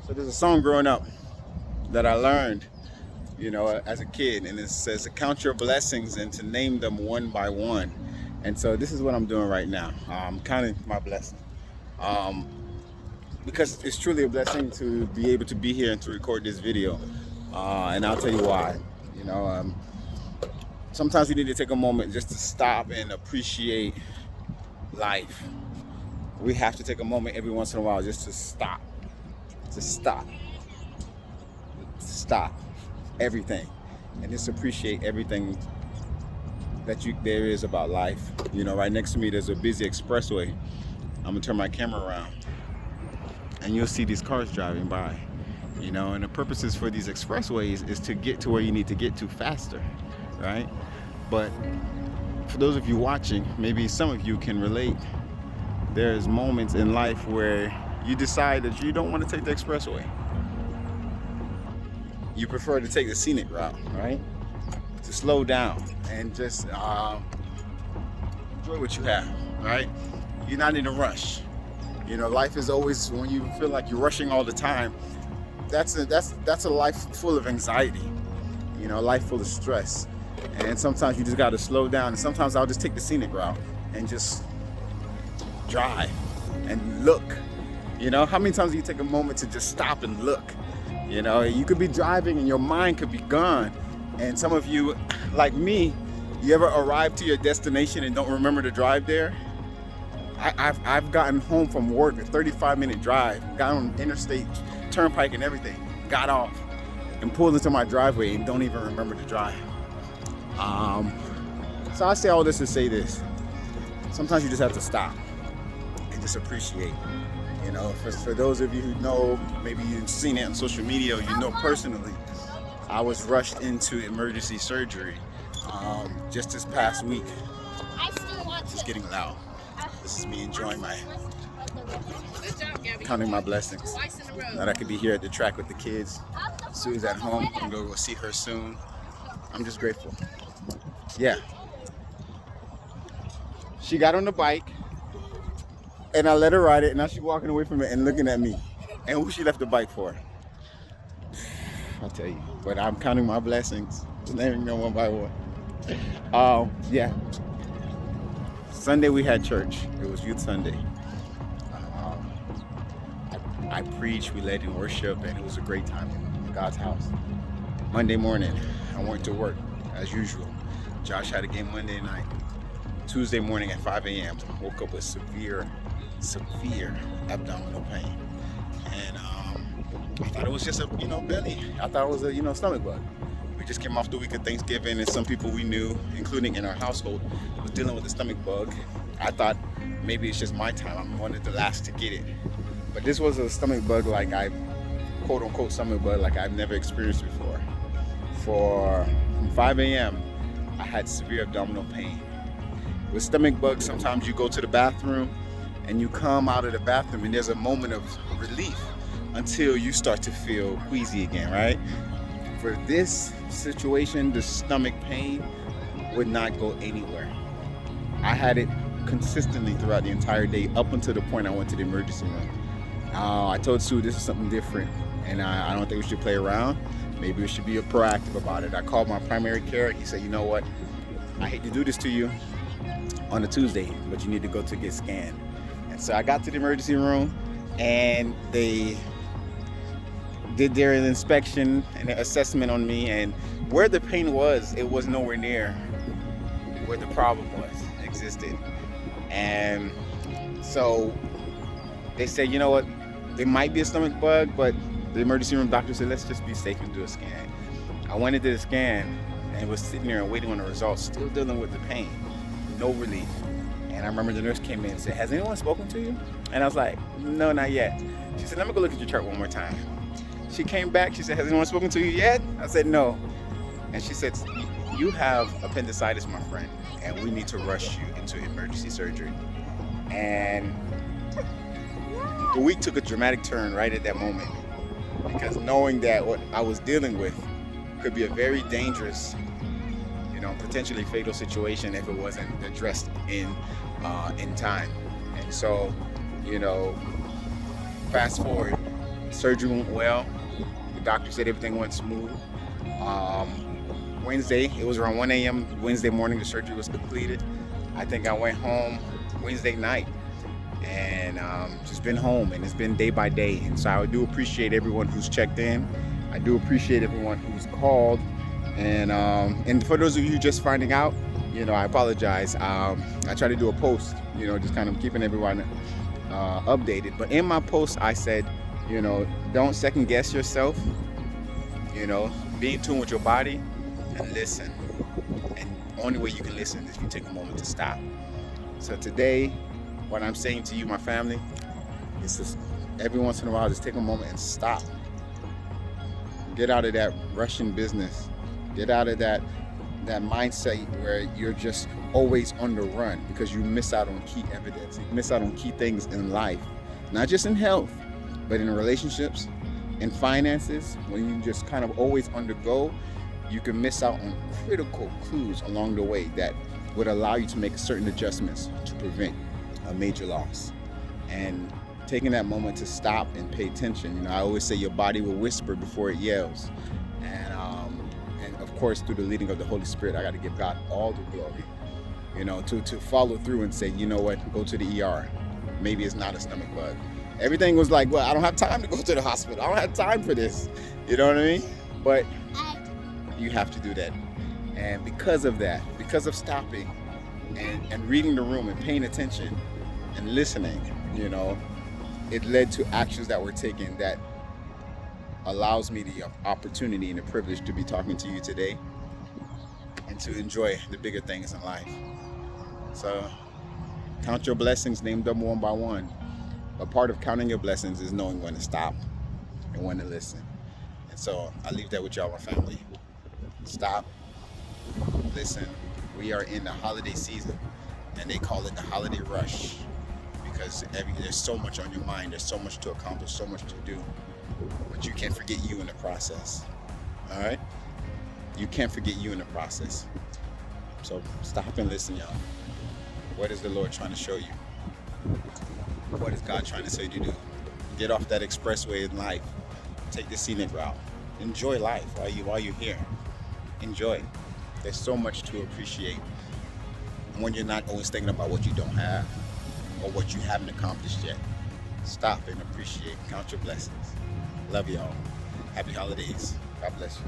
So there's a song growing up that I learned, as a kid, and it says to count your blessings and to name them one by one. And so this is what I'm doing right now. I'm counting my blessings. Um, because it's truly a blessing to be able to be here and to record this video. And I'll tell you why. You know, um, Sometimes we need to take a moment just to stop and appreciate life. We have to take a moment every once in a while just to stop, stop, stop everything, and just appreciate everything there is about life. Right next to me there's a busy expressway. I'm gonna turn my camera around, and you'll see these cars driving by. And the purposes for these expressways is to get to where you need to get to faster, right? But for those of you watching, maybe some of you can relate. There's moments in life where you decide that you don't want to take the expressway. You prefer to take the scenic route, right? To slow down and just enjoy what you have, right? You're not in a rush. Life is always, when you feel like you're rushing all the time, that's a life full of anxiety, life full of stress. And sometimes you just got to slow down. And sometimes I'll just take the scenic route and just drive and look. How many times do you take a moment to just stop and look? You could be driving and your mind could be gone. And some of you, like me, you ever arrive to your destination and don't remember to drive there? I've gotten home from work, a 35-minute drive, got on interstate turnpike and everything, got off and pulled into my driveway and don't even remember to drive. So I say all this to say this. Sometimes you just have to stop and just appreciate. For those of you who know, maybe you've seen it on social media, or personally, I was rushed into emergency surgery just this past week. It's getting loud. This is me enjoying counting my blessings. That I could be here at the track with the kids. Sue's at home. I'm going to go see her soon. I'm just grateful. Yeah. She got on the bike, and I let her ride it, and now she's walking away from it and looking at me. And who she left the bike for? I'll tell you. But I'm counting my blessings, naming them one by one. Yeah. Sunday we had church. It was Youth Sunday. I preached, we led in worship, and it was a great time in God's house. Monday morning, I went to work as usual. Josh had a game Monday night. Tuesday morning at 5 a.m. woke up with severe abdominal pain. And I thought it was just a, belly. I thought it was a, stomach bug. We just came off the week of Thanksgiving, and some people we knew, including in our household, was dealing with a stomach bug. I thought maybe it's just my time. I'm one of the last to get it. But this was a stomach bug quote unquote stomach bug like I've never experienced before. From 5 a.m., I had severe abdominal pain. With stomach bugs, sometimes you go to the bathroom and you come out of the bathroom and there's a moment of relief until you start to feel queasy again, right? For this situation, the stomach pain would not go anywhere. I had it consistently throughout the entire day up until the point I went to the emergency room. I told Sue this is something different, and I don't think we should play around. Maybe we should be proactive about it. I called my primary care. He said, you know what? I hate to do this to you on a Tuesday, but you need to go to get scanned. And so I got to the emergency room, and they did their inspection and assessment on me, and where the pain was, it was nowhere near where the problem existed. And so they said, you know what? It might be a stomach bug, but the emergency room doctor said, let's just be safe and do a scan. I went into the scan and was sitting there and waiting on the results, still dealing with the pain, no relief. And I remember the nurse came in and said, has anyone spoken to you? And I was like, no, not yet. She said, let me go look at your chart one more time. She came back, she said, has anyone spoken to you yet? I said, no. And she said, you have appendicitis, my friend, and we need to rush you into emergency surgery. And the week took a dramatic turn right at that moment, because knowing that what I was dealing with could be a very dangerous, potentially fatal situation if it wasn't addressed in time. And so, fast forward Surgery went well. The doctor said everything went smooth. Wednesday, it was around 1 a.m. Wednesday morning, the surgery was completed. I think I went home Wednesday night, and just been home, and it's been day by day. And so I do appreciate everyone who's checked in. I do appreciate everyone who's called. And for those of you just finding out, I apologize. I try to do a post, just kind of keeping everyone updated. But in my post, I said, don't second guess yourself. Be in tune with your body and listen. And the only way you can listen is if you take a moment to stop. So today, what I'm saying to you, my family, is just every once in a while, just take a moment and stop. Get out of that rushing business. Get out of that mindset where you're just always on the run, because you miss out on key evidence. You miss out on key things in life, not just in health, but in relationships, in finances. When you just kind of always on the go, you can miss out on critical clues along the way that would allow you to make certain adjustments to prevent a major loss. And taking that moment to stop and pay attention. I always say your body will whisper before it yells. And of course, through the leading of the Holy Spirit, I got to give God all the glory, to follow through and say, you know what, go to the ER. Maybe it's not a stomach bug. Everything was like, well, I don't have time to go to the hospital. I don't have time for this. You know what I mean? But you have to do that. And because of that, because of stopping and reading the room and paying attention and listening, it led to actions that were taken that allows me the opportunity and the privilege to be talking to you today and to enjoy the bigger things in life. So count your blessings, name them one by one. A part of counting your blessings is knowing when to stop and when to listen. And so I leave that with y'all, my family. Stop, listen. We are in the holiday season, and they call it the holiday rush, because there's so much on your mind, there's so much to accomplish, so much to do, but you can't forget you in the process. All right? You can't forget you in the process. So stop and listen, y'all. What is the Lord trying to show you? What is God trying to say to do? Get off that expressway in life. Take the scenic route. Enjoy life while you're here. Enjoy. There's so much to appreciate when you're not always thinking about what you don't have or what you haven't accomplished yet. Stop and appreciate. Count your blessings. Love y'all. Happy holidays. God bless you.